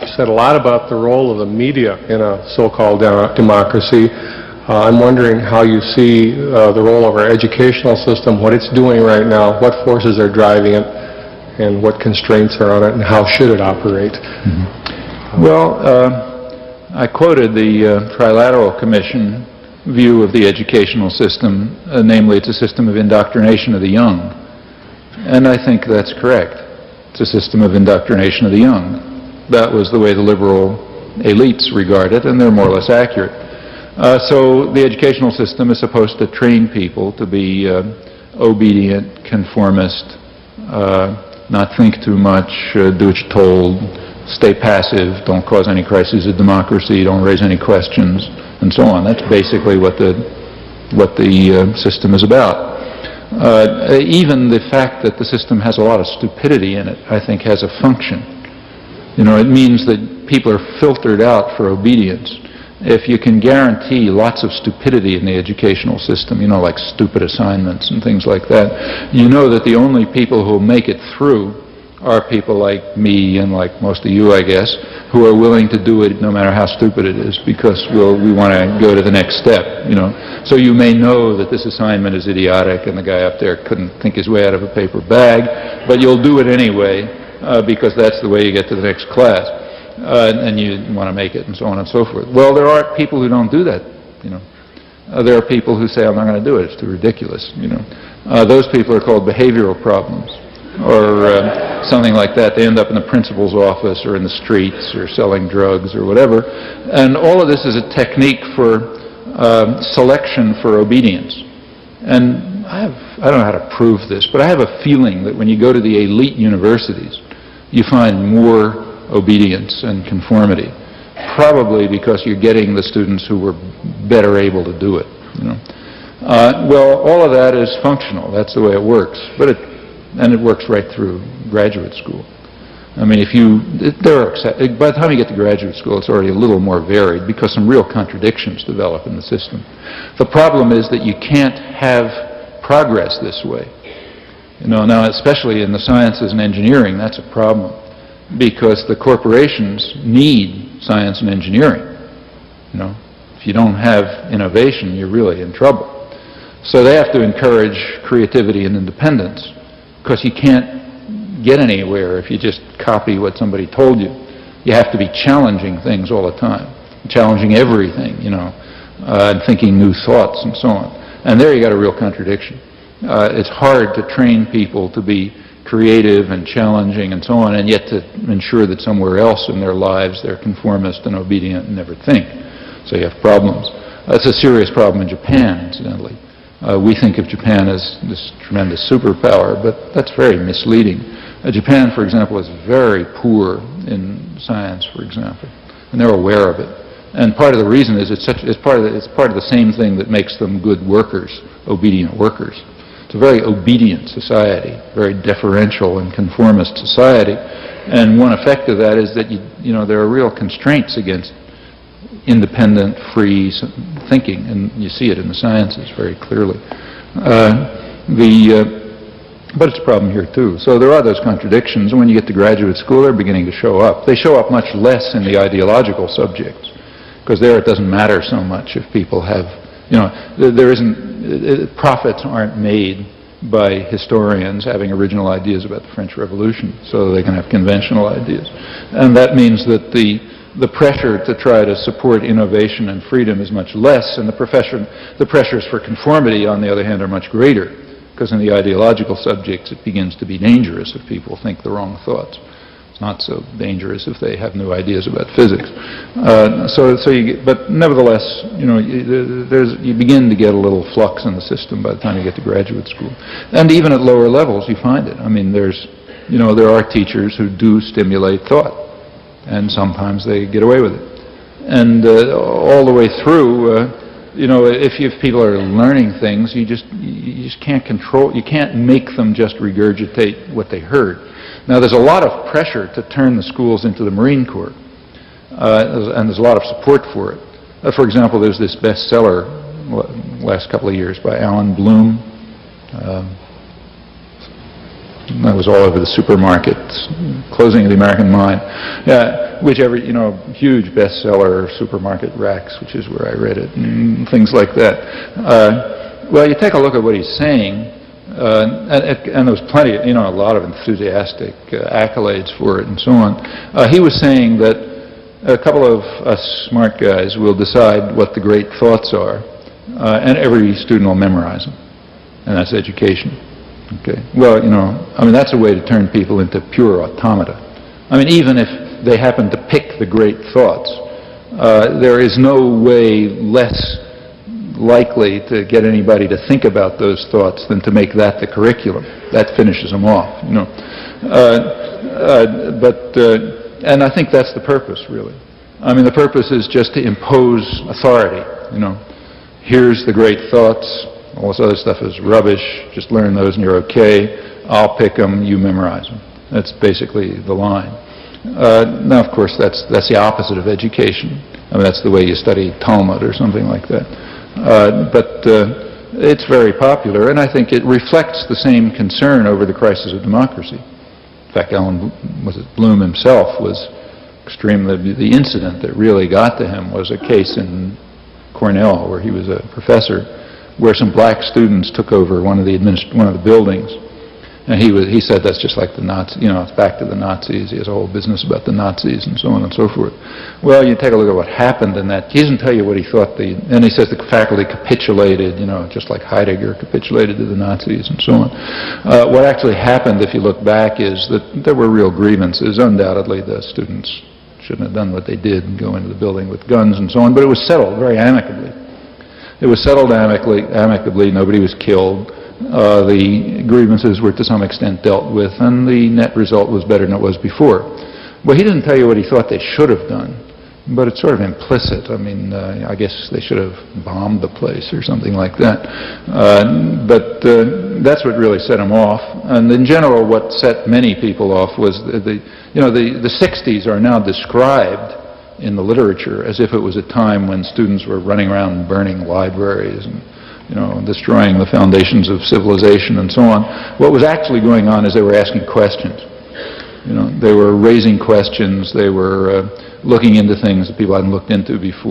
said a lot about the role of the media in a so-called democracy. I'm wondering how you see the role of our educational system, what it's doing right now, what forces are driving it, and what constraints are on it, and how should it operate? Mm-hmm. Well, I quoted the Trilateral Commission view of the educational system, namely it's a system of indoctrination of the young. And I think that's correct. It's a system of indoctrination of the young. That was the way the liberal elites regard it, and they're more or less accurate. So the educational system is supposed to train people to be obedient, conformist, not think too much, do what you're told, stay passive, don't cause any crises of democracy, don't raise any questions, and so on. That's basically what the system is about. Even the fact that the system has a lot of stupidity in it, I think, has a function. You know, it means that people are filtered out for obedience. If you can guarantee lots of stupidity in the educational system, you know, like stupid assignments and things like that, you know that the only people who will make it through are people like me and like most of you, I guess, who are willing to do it no matter how stupid it is, because we want to go to the next step, you know. So you may know that this assignment is idiotic and the guy up there couldn't think his way out of a paper bag, but you'll do it anyway because that's the way you get to the next class. And you want to make it, and so on and so forth. Well, there are people who don't do that, you know. There are people who say, I'm not going to do it, it's too ridiculous, you know. Those people are called behavioral problems, or something like that. They end up in the principal's office, or in the streets, or selling drugs, or whatever. And all of this is a technique for selection for obedience. And I don't know how to prove this, but I have a feeling that when you go to the elite universities, you find more obedience and conformity, probably because you're getting the students who were better able to do it, you know. Well, all of that is functional. That's the way it works, but it works right through graduate school. I mean, by the time you get to graduate school, it's already a little more varied because some real contradictions develop in the system. The problem is that you can't have progress this way. You know, now especially in the sciences and engineering, that's a problem, because the corporations need science and engineering. You know, if you don't have innovation, you're really in trouble. So they have to encourage creativity and independence, because you can't get anywhere if you just copy what somebody told you. You have to be challenging things all the time, challenging everything, you know, and thinking new thoughts and so on. And there you got a real contradiction. It's hard to train people to be creative and challenging and so on, and yet to ensure that somewhere else in their lives they're conformist and obedient and never think. So you have problems. That's a serious problem in Japan, incidentally. We think of Japan as this tremendous superpower, but that's very misleading. Japan, for example, is very poor in science, for example, and they're aware of it. And part of the reason is it's part of the same thing that makes them good workers, obedient workers. It's a very obedient society, very deferential and conformist society, and one effect of that is that you know there are real constraints against independent, free thinking, and you see it in the sciences very clearly. But it's a problem here too. So there are those contradictions, and when you get to graduate school, they're beginning to show up. They show up much less in the ideological subjects, because there it doesn't matter so much if people have, you know, profits aren't made by historians having original ideas about the French Revolution, so they can have conventional ideas. And that means that the pressure to try to support innovation and freedom is much less, and the pressures for conformity, on the other hand, are much greater, because in the ideological subjects it begins to be dangerous if people think the wrong thoughts. It's not so dangerous if they have new ideas about physics. But nevertheless, you know, you begin to get a little flux in the system by the time you get to graduate school, and even at lower levels you find it. I mean, there are teachers who do stimulate thought, and sometimes they get away with it. And all the way through, you know, if people are learning things, you just can't control. You can't make them just regurgitate what they heard. Now, there's a lot of pressure to turn the schools into the Marine Corps, and there's a lot of support for it. For example, there's this bestseller last couple of years by Alan Bloom, That was all over the supermarkets, Closing of the American Mind. Whichever, huge bestseller, supermarket racks, which is where I read it, and things like that. Well, you take a look at what he's saying, and there was plenty, a lot of enthusiastic accolades for it and so on. He was saying that a couple of us smart guys will decide what the great thoughts are, and every student will memorize them, and that's education. Okay. Well, that's a way to turn people into pure automata. Even if they happen to pick the great thoughts, there is no way less likely to get anybody to think about those thoughts than to make that the curriculum. That finishes them off, and I think that's the purpose, really. The purpose is just to impose authority. Here's the great thoughts. All this other stuff is rubbish. Just learn those and you're okay. I'll pick them. You memorize them. That's basically the line. Now, of course, that's the opposite of education. That's the way you study Talmud or something like that. But it's very popular, and I think it reflects the same concern over the crisis of democracy. In fact, Bloom himself was extremely. The incident that really got to him was a case in Cornell where he was a professor, where some black students took over one of the buildings, and he said that's just like the Nazis. It's back to the Nazis. He has a whole business about the Nazis and so on and so forth. Well, you take a look at what happened in that. He doesn't tell you what he thought. And he says the faculty capitulated, just like Heidegger capitulated to the Nazis and so on. What actually happened, if you look back, is that there were real grievances. Undoubtedly, the students shouldn't have done what they did and go into the building with guns and so on. But it was settled very amicably. It was settled amicably. Nobody was killed. The grievances were to some extent dealt with, and the net result was better than it was before. Well, he didn't tell you what he thought they should have done, but it's sort of implicit. I guess they should have bombed the place or something like that. But that's what really set him off. And in general, what set many people off was the 60s are now described in the literature as if it was a time when students were running around burning libraries and destroying the foundations of civilization and so on. What was actually going on is they were asking questions. They were raising questions. They were looking into things that people hadn't looked into before.